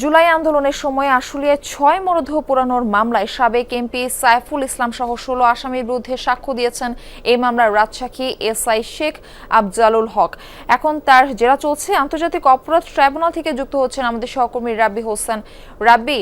জুলাই আন্দোলনের সময় আশুলিয়ায় ৬ মরদেহ পোড়ানোর মামলায় সাবেক এমপি সাইফুল ইসলাম সহ ১৬ আসামির বিরুদ্ধে সাক্ষ্য দিয়েছেন এই মামলার রাজসাক্ষী এসআই শেখ আফজালুল হক। এখন তার জেরা চলছে। আন্তর্জাতিক অপরাধ ট্রাইব্যুনাল থেকে যুক্ত হচ্ছেন আমাদের সহকর্মী রাব্বি হোসেন। রাব্বি,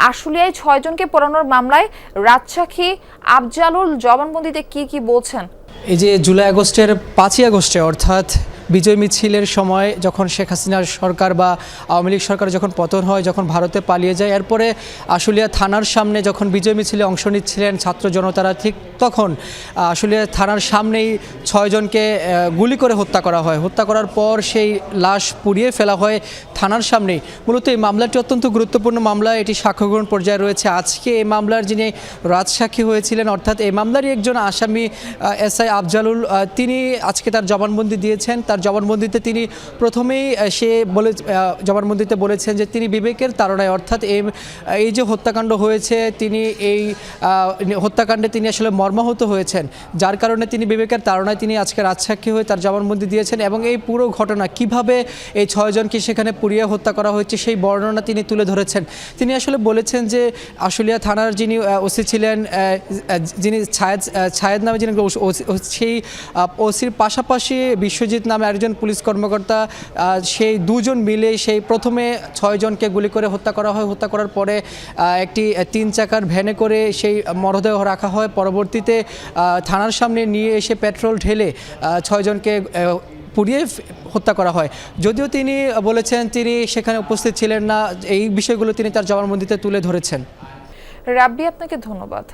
আশুলিয়ায় ৬ জনকে পোড়ানোর মামলায় রাজসাক্ষী আফজালুল জবানবন্দিতে কি বলছেন? এই যে জুলাই আগস্টের ৫ই আগস্টে অর্থাৎ বিজয় মিছিলের সময় যখন শেখ হাসিনার সরকার বা আওয়ামী লীগ সরকার যখন পতন হয়, যখন ভারতে পালিয়ে যায়, এরপরে আশুলিয়া থানার সামনে যখন বিজয় মিছিলে অংশ নিচ্ছিলেন ছাত্র জনতারা, ঠিক তখন আশুলিয়া থানার সামনেই ৬ জনকে গুলি করে হত্যা করা হয়। হত্যা করার পর সেই লাশ পুড়িয়ে ফেলা হয় থানার সামনেই। মূলত এই মামলাটি অত্যন্ত গুরুত্বপূর্ণ মামলা, এটি সাক্ষ্যগ্রহণ পর্যায়ে রয়েছে। আজকে এই মামলার যিনি রাজসাক্ষী হয়েছিলেন, অর্থাৎ এই মামলারই একজন আসামি এসআই আফজালুল, তিনি আজকে তার জবানবন্দি দিয়েছেন। তার জবানবন্দিতে তিনি প্রথমেই জবানবন্দিতে বলেছেন যে তিনি বিবেকের তাড়নায়, অর্থাৎ এই যে হত্যাকাণ্ড হয়েছে, তিনি এই হত্যাকাণ্ডে তিনি আসলে মর্মাহত হয়েছেন, যার কারণে তিনি বিবেকের তাড়নায় তিনি আজকে রাজসাক্ষী হয়ে তার জবানবন্দি দিয়েছেন। এবং এই পুরো ঘটনা কিভাবে এই ৬ জনকে সেখানে পুড়িয়ে হত্যা করা হয়েছে সেই বর্ণনা তিনি তুলে ধরেছেন। তিনি আসলে বলেছেন যে আশুলিয়া থানার যিনি ওসি ছিলেন, যিনি ছায়েদ নামে যিনি সেই ওসির পাশাপাশি বিশ্বজিৎ নামে একজন পুলিশ কর্মকর্তা, সেই দুজন মিলে সেই প্রথমে ৬ জনকে গুলি করে হত্যা করা হয়। হত্যা করার পরে একটি ৩ চাকার ভ্যানে করে সেই মরদেহ রাখা হয়। পরবর্তীতে থানার সামনে নিয়ে এসে পেট্রোল ঢেলে ৬ জনকে পুড়িয়ে হত্যা করা হয়। যদিও তিনি বলেছেন তিনি সেখানে উপস্থিত ছিলেন না, এই বিষয়গুলো তিনি তার জবানবন্দিতে তুলে ধরেছেন। রাব্বি, আপনাকে ধন্যবাদ।